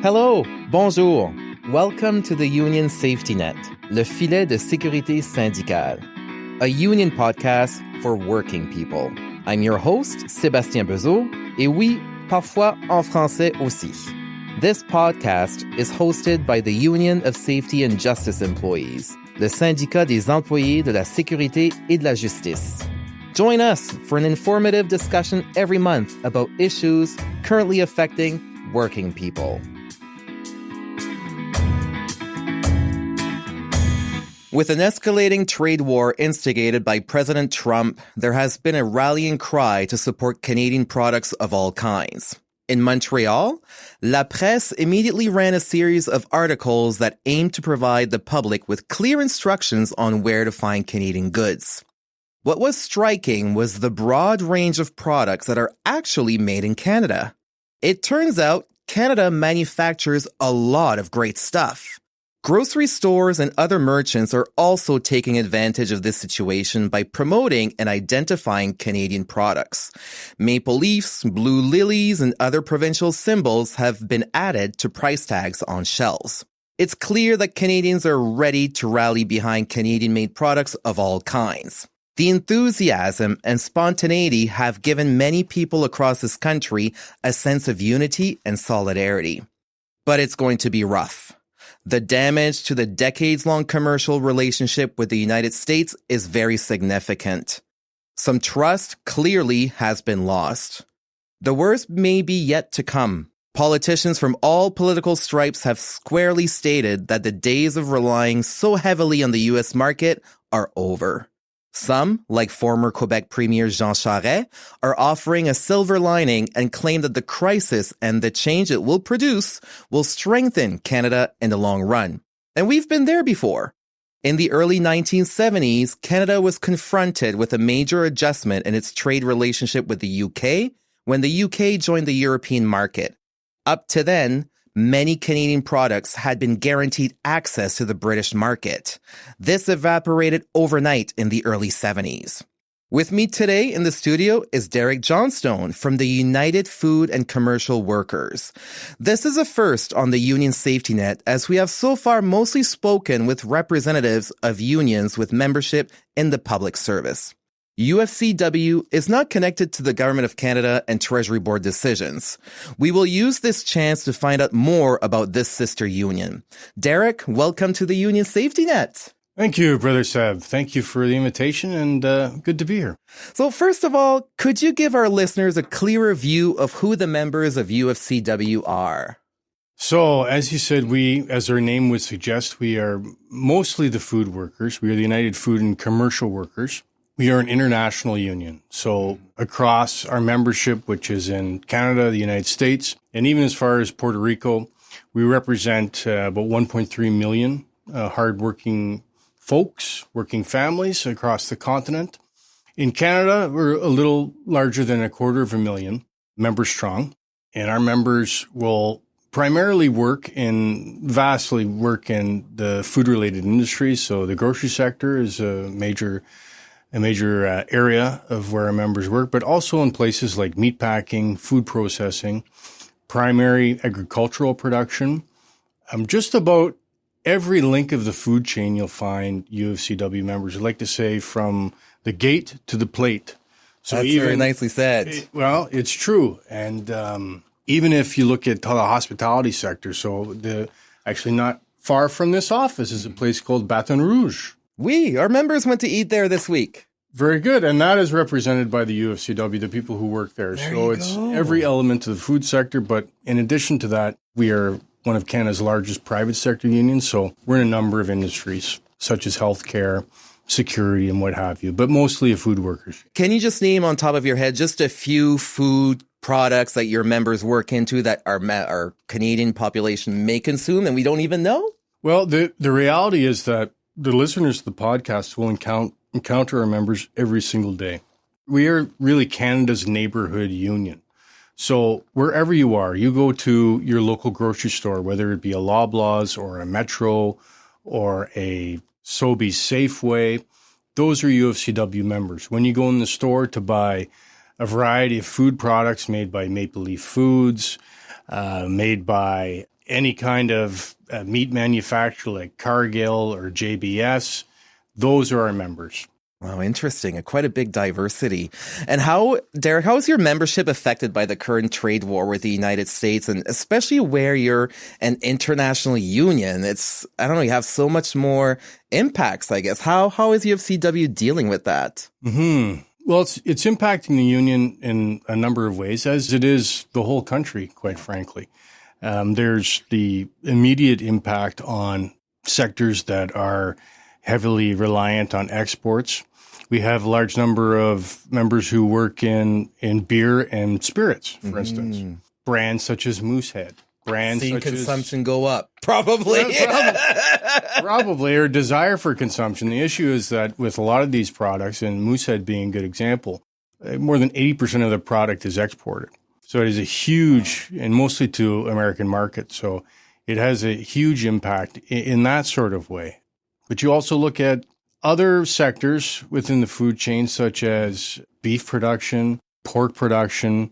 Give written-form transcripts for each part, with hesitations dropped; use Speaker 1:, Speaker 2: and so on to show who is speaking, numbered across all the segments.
Speaker 1: Hello, bonjour. Welcome to the Union Safety Net, le filet de sécurité syndicale, a union podcast for working people. I'm your host, Sébastien Bezeau, et oui, parfois en français aussi. This podcast is hosted by the Union of Safety and Justice Employees, le syndicat des employés de la sécurité et de la justice. Join us for an informative discussion every month about issues currently affecting working people. With an escalating trade war instigated by President Trump, there has been a rallying cry to support Canadian products of all kinds. In Montreal, La Presse immediately ran a series of articles that aimed to provide the public with clear instructions on where to find Canadian goods. What was striking was the broad range of products that are actually made in Canada. It turns out Canada manufactures a lot of great stuff. Grocery stores and other merchants are also taking advantage of this situation by promoting and identifying Canadian products. Maple leaves, blue lilies, and other provincial symbols have been added to price tags on shelves. It's clear that Canadians are ready to rally behind Canadian-made products of all kinds. The enthusiasm and spontaneity have given many people across this country a sense of unity and solidarity. But it's going to be rough. The damage to the decades-long commercial relationship with the United States is very significant. Some trust clearly has been lost. The worst may be yet to come. Politicians from all political stripes have squarely stated that the days of relying so heavily on the U.S. market are over. Some, like former Quebec Premier Jean Charest, are offering a silver lining and claim that the crisis and the change it will produce will strengthen Canada in the long run. And we've been there before. In the early 1970s, Canada was confronted with a major adjustment in its trade relationship with the UK when the UK joined the European market. Up to then, many Canadian products had been guaranteed access to the British market. This evaporated overnight in the early 70s. With me today in the studio is Derek Johnstone from the United Food and Commercial Workers. This is a first on the Union Safety Net, as we have so far mostly spoken with representatives of unions with membership in the public service. UFCW is not connected to the Government of Canada and Treasury Board decisions. We will use this chance to find out more about this sister union. Derek, welcome to the Union Safety Net.
Speaker 2: Thank you, Brother Seb. Thank you for the invitation, and good to be here.
Speaker 1: So first of all, could you give our listeners a clearer view of who the members of UFCW are?
Speaker 2: So, as you said, as our name would suggest, we are mostly the food workers. We are the United Food and Commercial Workers. We are an international union. So across our membership, which is in Canada, the United States, and even as far as Puerto Rico, we represent about 1.3 million hardworking folks, working families across the continent. In Canada, we're a little larger than 250,000 members strong, and our members will primarily vastly work in the food-related industries. So the grocery sector is a major area of where our members work, but also in places like meatpacking, food processing, primary agricultural production. Just about every link of the food chain you'll find UFCW members. I'd like to say from the gate to the plate.
Speaker 1: So that's very nicely said.
Speaker 2: It's true. And even if you look at the hospitality sector, actually not far from this office is a place called Baton Rouge.
Speaker 1: Our members went to eat there this week.
Speaker 2: Very good. And that is represented by the UFCW, the people who work there. So it's every element of the food sector. But in addition to that, we are one of Canada's largest private sector unions. So we're in a number of industries, such as healthcare, security, and what have you, but mostly of food workers.
Speaker 1: Can you just name on top of your head just a few food products that your members work into that our Canadian population may consume and we don't even know?
Speaker 2: Well, the reality is that the listeners of the podcast will encounter our members every single day. We are really Canada's neighborhood union. So wherever you are, you go to your local grocery store, whether it be a Loblaws or a Metro or a Sobeys Safeway, those are UFCW members. When you go in the store to buy a variety of food products made by Maple Leaf Foods, made by any kind of meat manufacturer like Cargill or JBS. Those are our members.
Speaker 1: Wow, interesting. Quite a big diversity. And Derek, how is your membership affected by the current trade war with the United States, and especially where you're an international union? I don't know, you have so much more impacts, I guess. How is UFCW dealing with that?
Speaker 2: Mm-hmm. Well, it's impacting the union in a number of ways, as it is the whole country, quite frankly. There's the immediate impact on sectors that are heavily reliant on exports. We have a large number of members who work in beer and spirits, for instance. Brands such as Moosehead.
Speaker 1: Seeing consumption go up. Probably.
Speaker 2: Probably, or desire for consumption. The issue is that with a lot of these products, and Moosehead being a good example, more than 80% of the product is exported. So it is a huge, and mostly to American markets. So it has a huge impact in that sort of way. But you also look at other sectors within the food chain, such as beef production, pork production.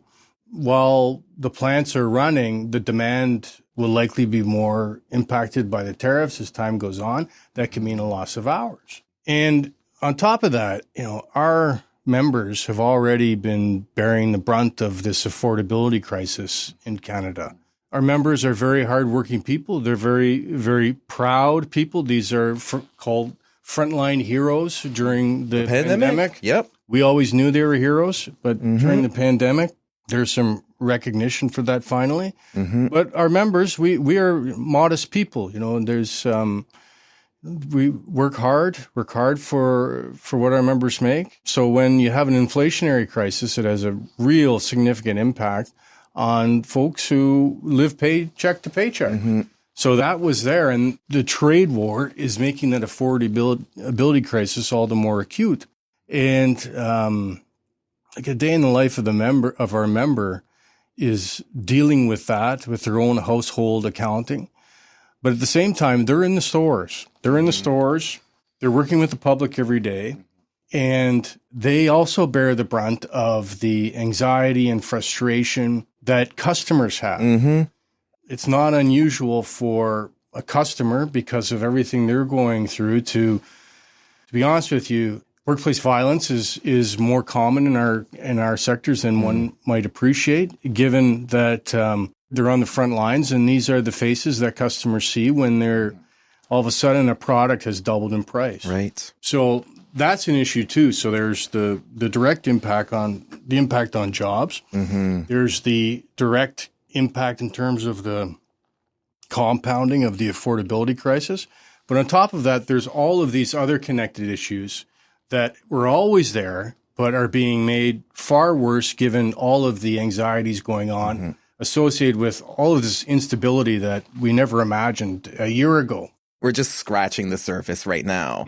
Speaker 2: While the plants are running, the demand will likely be more impacted by the tariffs as time goes on. That can mean a loss of hours. And on top of that, our members have already been bearing the brunt of this affordability crisis in Canada. Our members are very hardworking people. They're very, very proud people. These are called frontline heroes during the pandemic.
Speaker 1: Yep.
Speaker 2: We always knew they were heroes, but during the pandemic, there's some recognition for that finally. But our members, we are modest people. There's we work hard for what our members make. So when you have an inflationary crisis, it has a real significant impact on folks who live paycheck to paycheck. So that was there. And the trade war is making that affordability crisis all the more acute. And like a day in the life of our member is dealing with that, with their own household accounting. But at the same time, they're in the stores. They're working with the public every day. And they also bear the brunt of the anxiety and frustration that customers have. It's not unusual for a customer, because of everything they're going through, to be honest with you, workplace violence is more common in our sectors than one might appreciate, given that they're on the front lines, and these are the faces that customers see when they're all of a sudden a product has doubled in price.
Speaker 1: Right.
Speaker 2: So that's an issue too. So there's the direct impact on jobs. There's the direct impact in terms of the compounding of the affordability crisis. But on top of that, there's all of these other connected issues that were always there, but are being made far worse given all of the anxieties going on associated with all of this instability that we never imagined a year ago.
Speaker 1: We're just scratching the surface right now.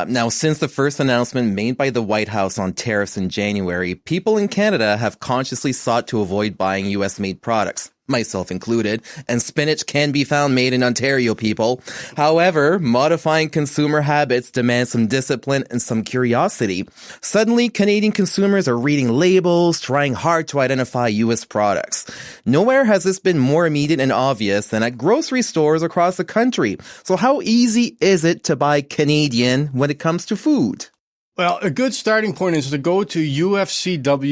Speaker 1: Now, since the first announcement made by the White House on tariffs in January, people in Canada have consciously sought to avoid buying U.S.-made products, myself included, and spinach can be found made in Ontario, people. However, modifying consumer habits demands some discipline and some curiosity. Suddenly, Canadian consumers are reading labels, trying hard to identify U.S. products. Nowhere has this been more immediate and obvious than at grocery stores across the country. So how easy is it to buy Canadian when it comes to food?
Speaker 2: Well, a good starting point is to go to UFCW.ca.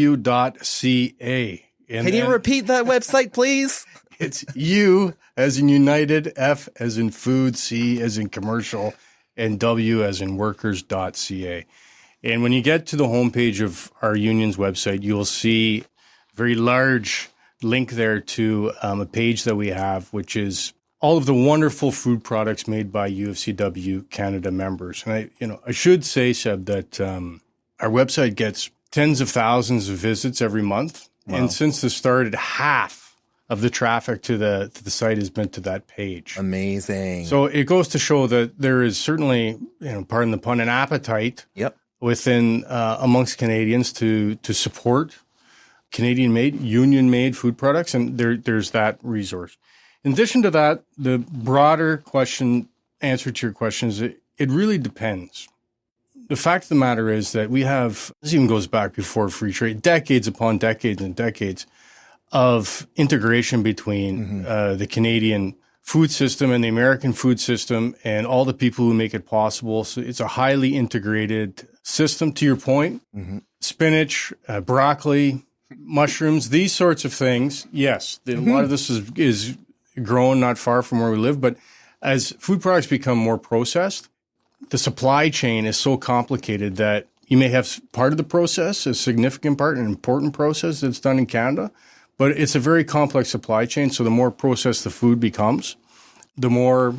Speaker 1: Can you repeat that website, please?
Speaker 2: It's U as in United, F as in food, C as in commercial, and W as in workers.ca. And when you get to the homepage of our union's website, you'll see a very large link there to a page that we have, which is all of the wonderful food products made by UFCW Canada members. And I should say, Seb, that our website gets tens of thousands of visits every month. Wow. And since the start, half of the traffic to the site has been to that page.
Speaker 1: Amazing.
Speaker 2: So it goes to show that there is certainly, pardon the pun, an appetite within amongst Canadians to support Canadian-made, union-made food products, and there's that resource. In addition to that, the broader answer to your question is it really depends. The fact of the matter is that we have, this even goes back before free trade, decades upon decades and decades of integration between the Canadian food system and the American food system and all the people who make it possible. So it's a highly integrated system, to your point. Spinach, broccoli, mushrooms, these sorts of things. Yes, a lot of this is grown not far from where we live. But as food products become more processed, the supply chain is so complicated that you may have part of the process, a significant part, an important process that's done in Canada, but it's a very complex supply chain. So the more processed the food becomes, the more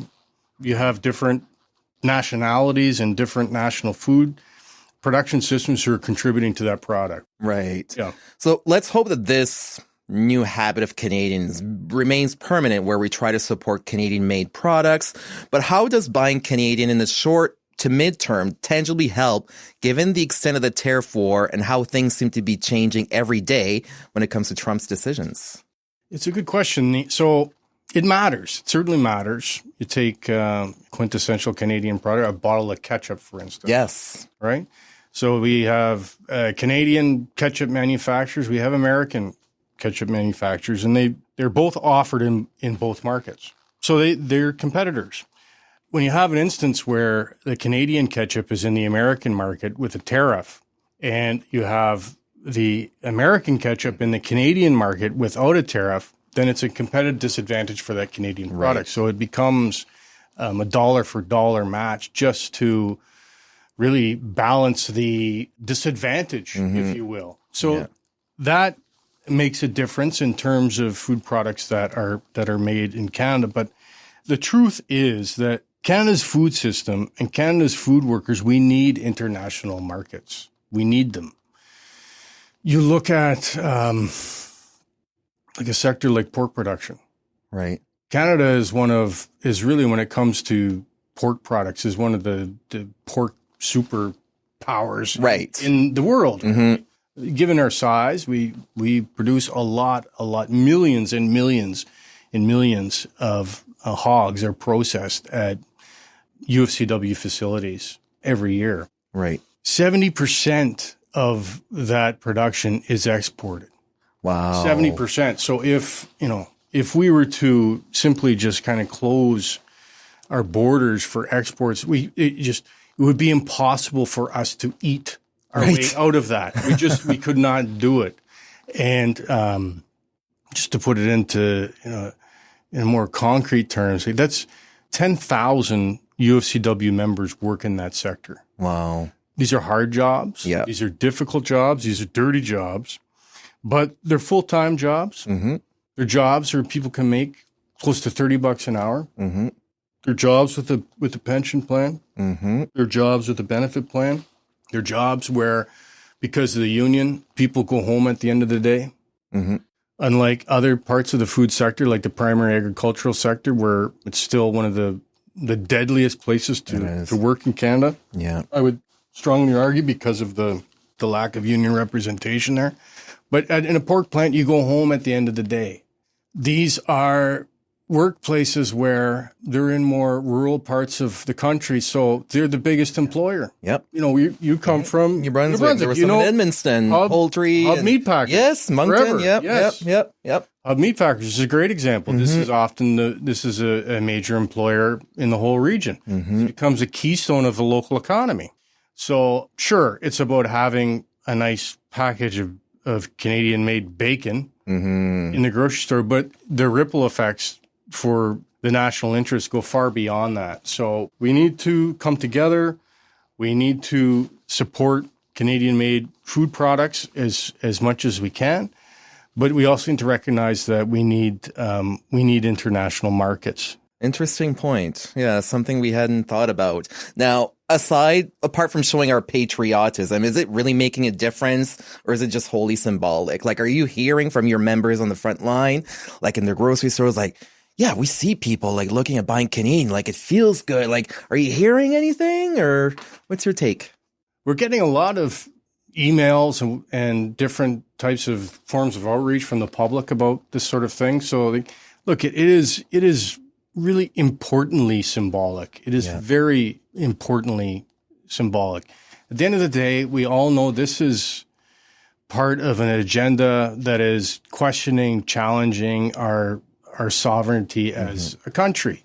Speaker 2: you have different nationalities and different national food production systems who are contributing to that product.
Speaker 1: Right.
Speaker 2: Yeah.
Speaker 1: So let's hope that this new habit of Canadians remains permanent, where we try to support Canadian-made products. But how does buying Canadian in the short to midterm tangibly help, given the extent of the tariff war and how things seem to be changing every day when it comes to Trump's decisions?
Speaker 2: It's a good question. So it matters. It certainly matters. You take quintessential Canadian product, a bottle of ketchup, for instance.
Speaker 1: Yes.
Speaker 2: Right? So we have Canadian ketchup manufacturers. We have American ketchup manufacturers, and they're both offered in both markets. So they're competitors. When you have an instance where the Canadian ketchup is in the American market with a tariff, and you have the American ketchup in the Canadian market without a tariff, then it's a competitive disadvantage for that Canadian product. Right. So it becomes a dollar for dollar match just to really balance the disadvantage, if you will. So that makes a difference in terms of food products that are made in Canada. But the truth is that Canada's food system and Canada's food workers, we need international markets. We need them. You look at like a sector like pork production.
Speaker 1: Right.
Speaker 2: Canada is really, when it comes to pork products, is one of the pork superpowers in the world. Given our size, we produce a lot, millions and millions and millions of hogs are processed at UFCW facilities every year.
Speaker 1: Right.
Speaker 2: 70% of that production is exported.
Speaker 1: Wow.
Speaker 2: 70%. So if we were to simply just kind of close our borders for exports, it would be impossible for us to eat our way out of that. We could not do it. And just to put it into in more concrete terms, that's 10,000 UFCW members work in that sector.
Speaker 1: Wow.
Speaker 2: These are hard jobs.
Speaker 1: Yeah.
Speaker 2: These are difficult jobs. These are dirty jobs, but they're full-time jobs. They're jobs where people can make close to $30 an hour. They're jobs with a pension plan. They're jobs with a benefit plan. They're jobs where, because of the union, people go home at the end of the day. Unlike other parts of the food sector, like the primary agricultural sector, where it's still one of the deadliest places to work in Canada. Yeah, I would strongly argue because of the lack of union representation there. But in a pork plant, you go home at the end of the day. These are workplaces where they're in more rural parts of the country, so they're the biggest employer.
Speaker 1: Yep.
Speaker 2: You come from
Speaker 1: New Brunswick. There was some in Edmundston, poultry.
Speaker 2: Hub Meat Packers.
Speaker 1: Yes, Moncton. Yep.
Speaker 2: Hub Meat Packers is a great example. This is often this is a major employer in the whole region. It becomes a keystone of the local economy. So sure, it's about having a nice package of Canadian-made bacon in the grocery store, but the ripple effects for the national interest go far beyond that. So we need to come together. We need to support Canadian-made food products as much as we can, but we also need to recognize that we need international markets.
Speaker 1: Interesting point. Yeah, something we hadn't thought about. Now, apart from showing our patriotism, is it really making a difference, or is it just wholly symbolic? Like, are you hearing from your members on the front line, like in their grocery stores, like, yeah, we see people like looking at buying Canadian, like it feels good. Like, are you hearing anything, or what's your take?
Speaker 2: We're getting a lot of emails and different types of forms of outreach from the public about this sort of thing. So, look, it is really importantly symbolic. It is very importantly symbolic. At the end of the day, we all know this is part of an agenda that is questioning, challenging our our sovereignty as a country.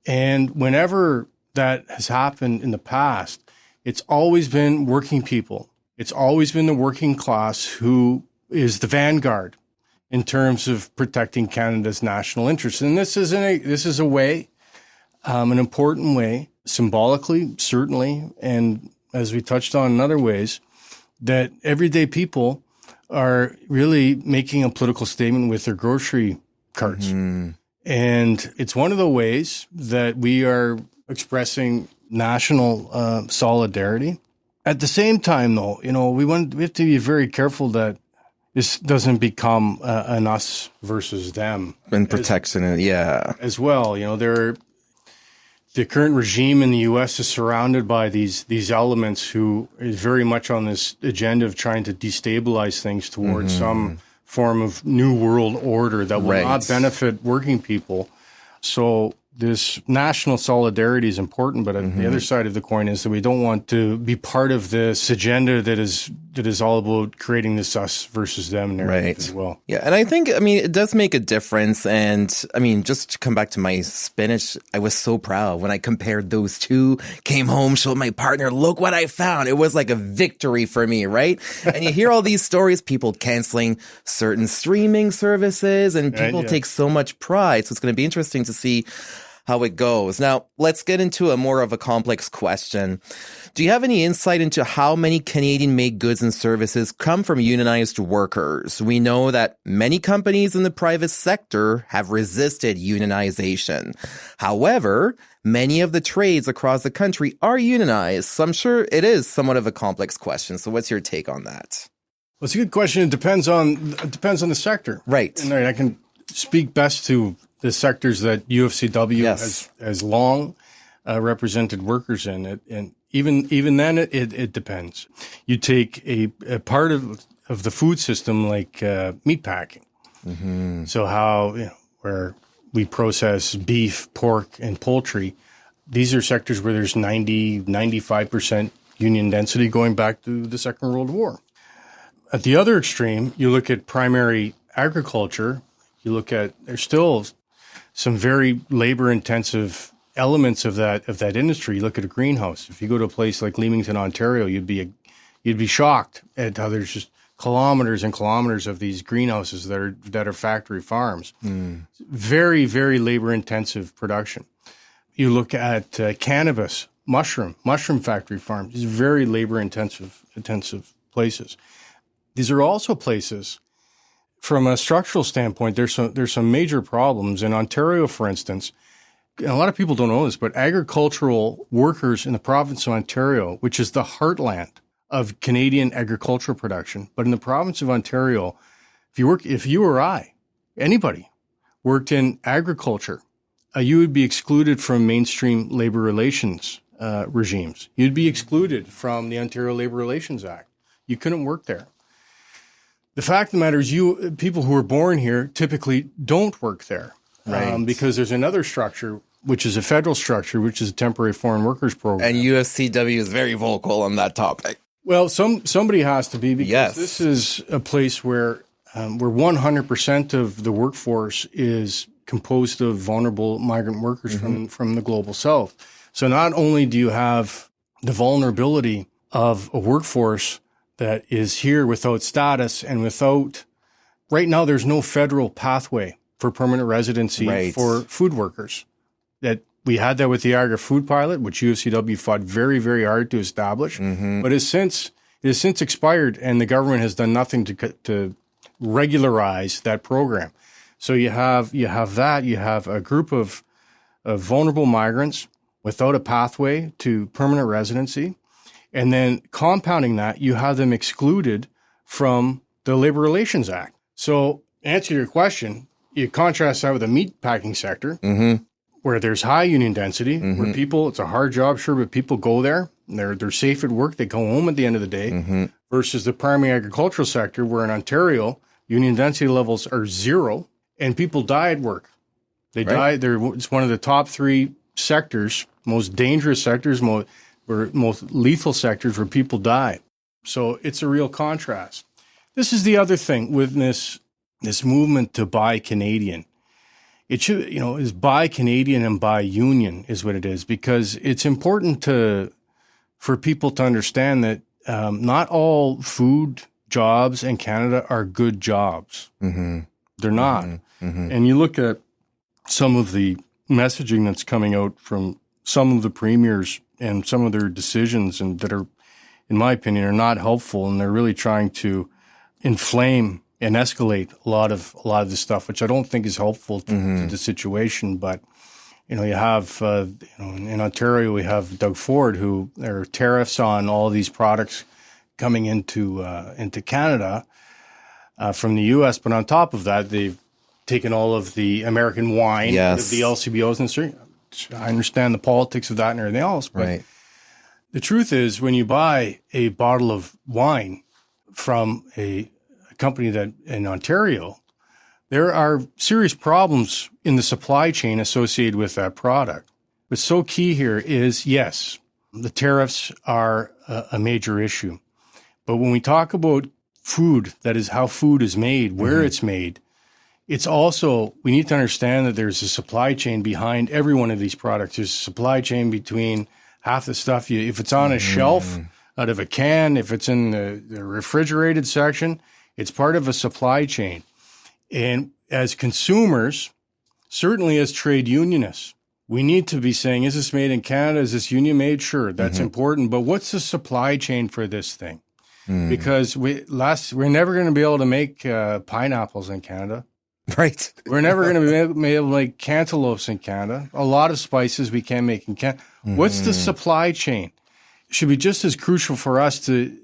Speaker 2: And whenever that has happened in the past, it's always been working people. It's always been the working class who is the vanguard in terms of protecting Canada's national interests. And this is a way, an important way, symbolically, certainly, and as we touched on in other ways, that everyday people are really making a political statement with their grocery carts. And it's one of the ways that we are expressing national solidarity. At the same time, though, we have to be very careful that this doesn't become an us versus them.
Speaker 1: And protection,
Speaker 2: as well. The current regime in the U.S. is surrounded by these elements who is very much on this agenda of trying to destabilize things towards some form of new world order that will not benefit working people. So this national solidarity is important, but the other side of the coin is that we don't want to be part of this agenda that is all about creating this us versus them narrative as well.
Speaker 1: Yeah, and I think, it does make a difference. And just to come back to my spinach, I was so proud when I compared those two, came home, showed my partner, look what I found. It was like a victory for me, right? And you hear all these stories, people canceling certain streaming services, and people take so much pride. So it's going to be interesting to see how it goes. Now, let's get into a more of a complex question. Do you have any insight into how many Canadian-made goods and services come from unionized workers? We know that many companies in the private sector have resisted unionization. However, many of the trades across the country are unionized, so I'm sure it is somewhat of a complex question. So what's your take on that?
Speaker 2: Well, it's a good question. It depends on the sector.
Speaker 1: Right.
Speaker 2: And I can speak best to the sectors that UFCW has long represented workers in it. And even then, it depends. You take a part of the food system like meat packing. So how, where we process beef, pork, and poultry, these are sectors where there's 95% union density going back to the Second World War. At the other extreme, you look at primary agriculture, there's still some very labor-intensive elements of that industry. You look at a greenhouse. If you go to a place like Leamington, Ontario, you'd be shocked at how there's just kilometers and kilometers of these greenhouses that are factory farms. Very, very labor-intensive production. You look at cannabis, mushroom factory farms. These are very labor-intensive places. These are also places. From a structural standpoint, there's some major problems. In Ontario, for instance, and a lot of people don't know this, but agricultural workers in the province of Ontario, which is the heartland of Canadian agricultural production, but in the province of Ontario, if you or I, anybody, worked in agriculture, you would be excluded from mainstream labor relations regimes. You'd be excluded from the Ontario Labor Relations Act. You couldn't work there. The fact of the matter is people who are born here typically don't work there. Because there's another structure, which is a federal structure, which is a temporary foreign workers program.
Speaker 1: And UFCW is very vocal on that topic.
Speaker 2: Well, somebody has to be, because this is a place where 100% of the workforce is composed of vulnerable migrant workers from the global south. So not only do you have the vulnerability of a workforce that is here without status and right now there's no federal pathway for permanent residency for food workers. That we had that with the agri-food pilot, which UFCW fought very, very hard to establish, but it has since expired, and the government has done nothing to regularize that program. So you have a group of vulnerable migrants without a pathway to permanent residency. And then compounding that, you have them excluded from the Labor Relations Act. So, answer your question, you contrast that with the meat packing sector, where there's high union density, where it's a hard job, sure, but people go there, and they're safe at work, they go home at the end of the day, versus the primary agricultural sector, where in Ontario, union density levels are 0, and people die at work. They die. It's one of the top 3 sectors, most dangerous sectors, most lethal sectors where people die. So it's a real contrast. This is the other thing with this movement to buy Canadian. it should, is buy Canadian and buy union is what it is, because it's important for people to understand that not all food jobs in Canada are good jobs. Mm-hmm. They're not. Mm-hmm. Mm-hmm. And you look at some of the messaging that's coming out from some of the premiers and some of their decisions, and that are, in my opinion, are not helpful, and they're really trying to inflame and escalate a lot of this stuff, which I don't think is helpful to the situation. But you have in Ontario, we have Doug Ford, who there are tariffs on all of these products coming into Canada from the U.S. But on top of that, they've taken all of the American wine,
Speaker 1: yes,
Speaker 2: the LCBOs, and I understand the politics of that and everything else. But
Speaker 1: right.
Speaker 2: The truth is, when you buy a bottle of wine from a company that in Ontario, there are serious problems in the supply chain associated with that product. What's so key here is, yes, the tariffs are a major issue. But when we talk about food, that is how food is made, where it's made, it's also, we need to understand that there's a supply chain behind every one of these products. There's a supply chain between half the stuff, if it's on a shelf out of a can, if it's in the refrigerated section, it's part of a supply chain. And as consumers, certainly as trade unionists, we need to be saying, is this made in Canada? Is this union made? Sure, that's important. But what's the supply chain for this thing? Because we're never going to be able to make pineapples in Canada.
Speaker 1: Right.
Speaker 2: We're never going to be able to make cantaloupes in Canada. A lot of spices we can make in Canada. What's the supply chain? It should be just as crucial for us to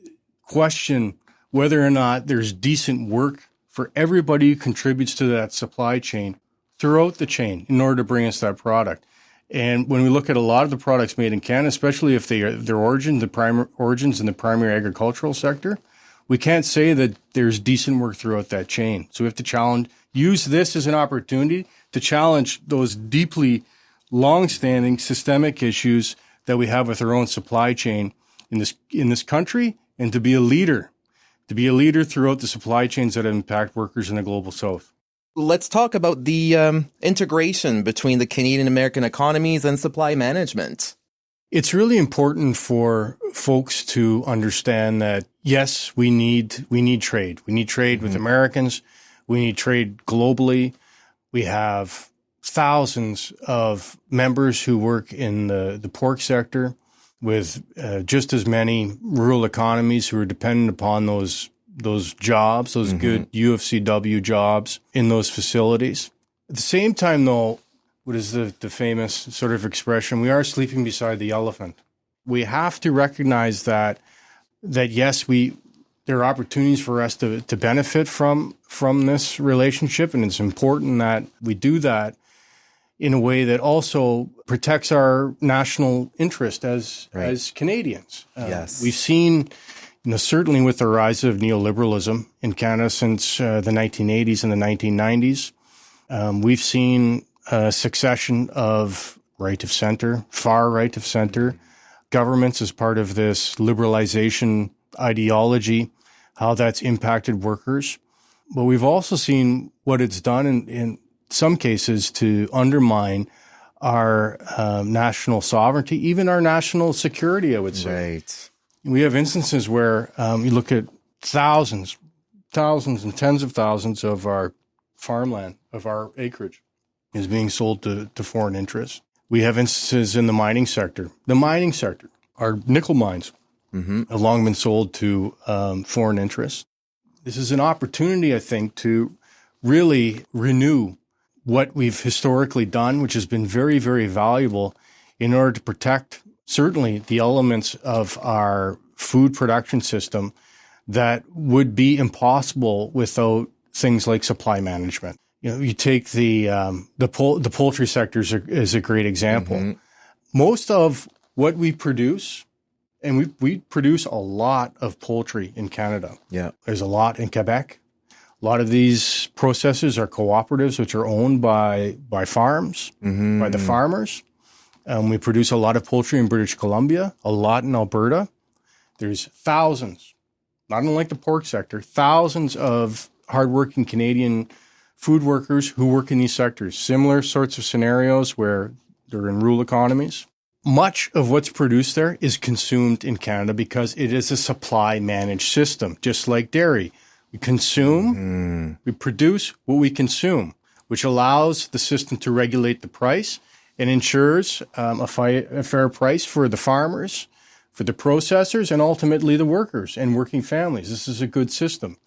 Speaker 2: question whether or not there's decent work for everybody who contributes to that supply chain throughout the chain in order to bring us that product. And when we look at a lot of the products made in Canada, especially if their origins in the primary agricultural sector, we can't say that there's decent work throughout that chain. So we have to use this as an opportunity to challenge those deeply long-standing systemic issues that we have with our own supply chain in this country, and to be a leader throughout the supply chains that impact workers in the global south.
Speaker 1: Let's talk about the integration between the Canadian-American economies and supply management.
Speaker 2: It's really important for folks to understand that, yes, we need trade. We need trade with Americans. We need trade globally. We have thousands of members who work in the pork sector, with just as many rural economies who are dependent upon those jobs, those good UFCW jobs in those facilities. At the same time, though, what is the famous sort of expression? We are sleeping beside the elephant. We have to recognize that yes, there are opportunities for us to benefit from this relationship, and it's important that we do that in a way that also protects our national interest as Canadians.
Speaker 1: Yes.
Speaker 2: We've seen, certainly with the rise of neoliberalism in Canada since the 1980s and the 1990s, we've seen a succession of right of center, far right of center governments as part of this liberalization ideology, how that's impacted workers. But we've also seen what it's done in some cases to undermine our national sovereignty, even our national security, I would say.
Speaker 1: Right.
Speaker 2: We have instances where you look at thousands and tens of thousands of our farmland, of our acreage, is being sold to foreign interests. We have instances in the mining sector. The mining sector, our nickel mines, have long been sold to foreign interests. This is an opportunity, I think, to really renew what we've historically done, which has been very, very valuable in order to protect certainly the elements of our food production system that would be impossible without things like supply management. You take the poultry sector is a great example. Most of what we produce, and we produce a lot of poultry in Canada. Yeah, there's a lot in Quebec. A lot of these processors are cooperatives, which are owned by farms, by the farmers. We produce a lot of poultry in British Columbia, a lot in Alberta. There's thousands, not unlike the pork sector, thousands of hardworking Canadian food workers who work in these sectors. Similar sorts of scenarios where they're in rural economies. Much of what's produced there is consumed in Canada because it is a supply managed system, just like dairy. We consume, we produce what we consume, which allows the system to regulate the price and ensures a fair price for the farmers, for the processors, and ultimately the workers and working families. This is a good system.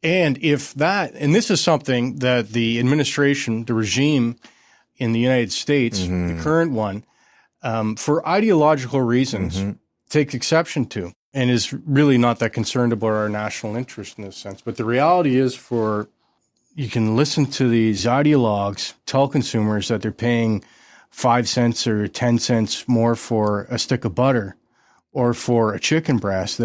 Speaker 2: And and this is something that the administration, the regime in the United States, the current one, for ideological reasons, takes exception to and is really not that concerned about our national interest in this sense. But the reality is you can listen to these ideologues tell consumers that they're paying 5 cents or 10 cents more for a stick of butter or for a chicken breast.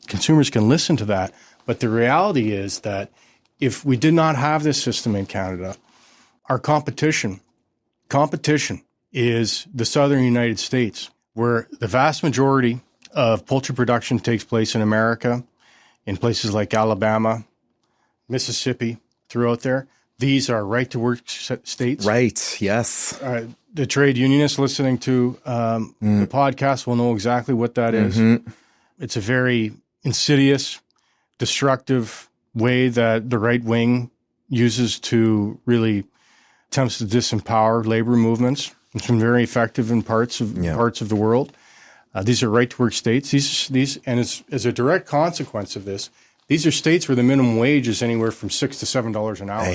Speaker 2: Consumers can listen to that. But the reality is that if we did not have this system in Canada, our competition is the southern United States, where the vast majority of poultry production takes place in America, in places like Alabama, Mississippi, throughout there. These are right-to-work states.
Speaker 1: Right, yes.
Speaker 2: The trade unionists listening to the podcast will know exactly what that is. It's a very insidious, destructive way that the right wing uses to really attempts to disempower labor movements. It's been very effective in parts of the world. These are right-to-work states. And as a direct consequence of this, these are states where the minimum wage is anywhere from $6 to $7 an hour.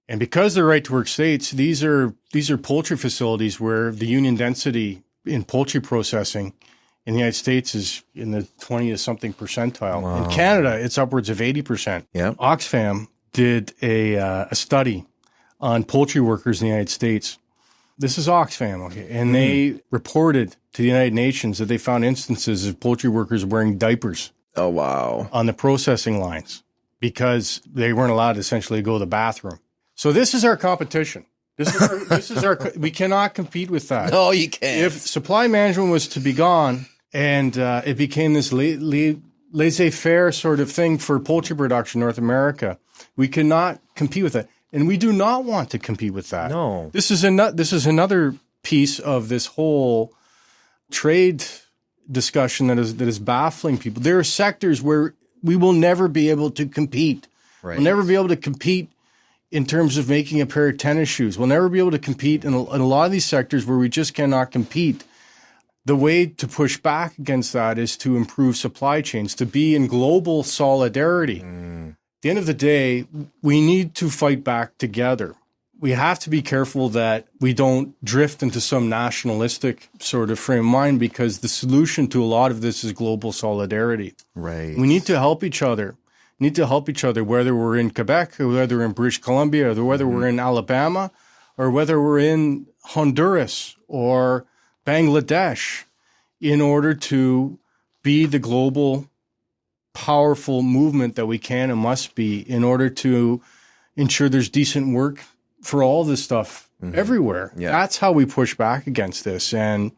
Speaker 2: And because they're right-to-work states, these are poultry facilities where the union density in poultry processing in the United States is in the 20 to something percentile. Wow. In Canada, it's upwards of 80%.
Speaker 1: Yeah.
Speaker 2: Oxfam did a study on poultry workers in the United States. This is Oxfam, okay? And they reported to the United Nations that they found instances of poultry workers wearing diapers.
Speaker 1: Oh, wow.
Speaker 2: On the processing lines because they weren't allowed to essentially go to the bathroom. So this is our competition. We cannot compete with that.
Speaker 1: No, you can't.
Speaker 2: If supply management was to be gone and it became this laissez-faire sort of thing for poultry production in North America, we cannot compete with that. And we do not want to compete with that.
Speaker 1: No.
Speaker 2: This is another piece of this whole trade discussion that is baffling people. There are sectors where we will never be able to compete.
Speaker 1: Right.
Speaker 2: We'll never be able to compete in terms of making a pair of tennis shoes. We'll never be able to compete in a lot of these sectors where we just cannot compete. The way to push back against that is to improve supply chains, to be in global solidarity. At the end of the day, we need to fight back together. We have to be careful that we don't drift into some nationalistic sort of frame of mind because the solution to a lot of this is global solidarity.
Speaker 1: Right.
Speaker 2: We need to help each other. Whether we're in Quebec, or whether we're in British Columbia, or whether we're in Alabama, or whether we're in Honduras or Bangladesh, in order to be the global powerful movement that we can and must be in order to ensure there's decent work for all this stuff everywhere.
Speaker 1: Yeah.
Speaker 2: That's how we push back against this. And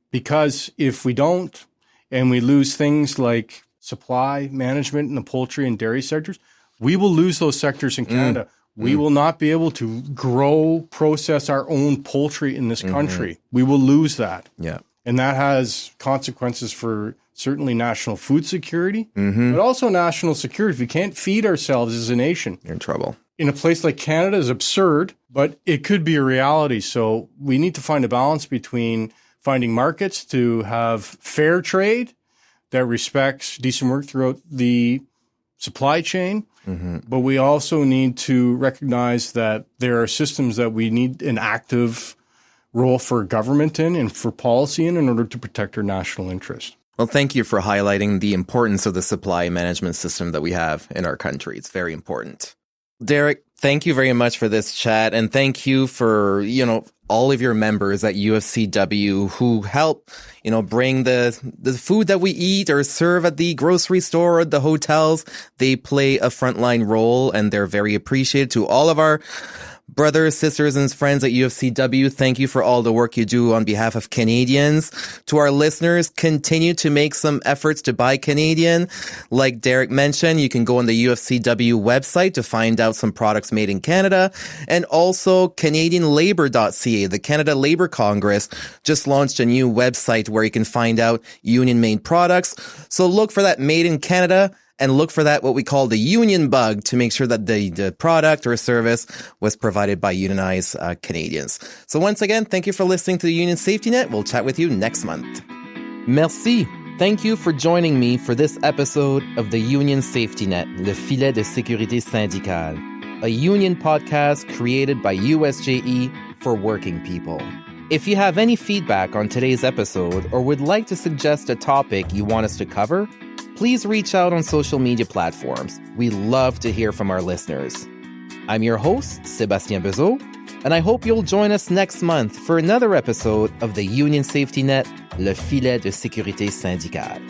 Speaker 2: because if we don't, and we lose things like supply management in the poultry and dairy sectors, we will lose those sectors in Canada. We will not be able to process our own poultry in this country. We will lose that.
Speaker 1: Yeah.
Speaker 2: And that has consequences for certainly national food security, but also national security. If we can't feed ourselves as a nation,
Speaker 1: You're in trouble.
Speaker 2: In a place like Canada is absurd, but it could be a reality. So we need to find a balance between finding markets to have fair trade that respects decent work throughout the supply chain. But we also need to recognize that there are systems that we need an active role for government in and for policy in order to protect our national interest.
Speaker 1: Well, thank you for highlighting the importance of the supply management system that we have in our country. It's very important. Derek, thank you very much for this chat. And thank you for, all of your members at UFCW who help, bring the food that we eat or serve at the grocery store or the hotels. They play a frontline role and they're very appreciated. To all of our Brothers, sisters, and friends at UFCW, thank you for all the work you do on behalf of Canadians. To our listeners, continue to make some efforts to buy Canadian. Like Derek mentioned, you can go on the UFCW website to find out some products made in Canada. And also CanadianLabour.ca, the Canada Labour Congress, just launched a new website where you can find out union-made products. So look for that Made in Canada and look for that, what we call the union bug, to make sure that the product or service was provided by unionized Canadians. So once again, thank you for listening to the Union Safety Net. We'll chat with you next month. Merci. Thank you for joining me for this episode of the Union Safety Net, Le Filet de Sécurité Syndicale, a union podcast created by USJE for working people. If you have any feedback on today's episode or would like to suggest a topic you want us to cover, please reach out on social media platforms. We love to hear from our listeners. I'm your host, Sébastien Bezeau, and I hope you'll join us next month for another episode of the Union Safety Net, Le Filet de Sécurité Syndicale.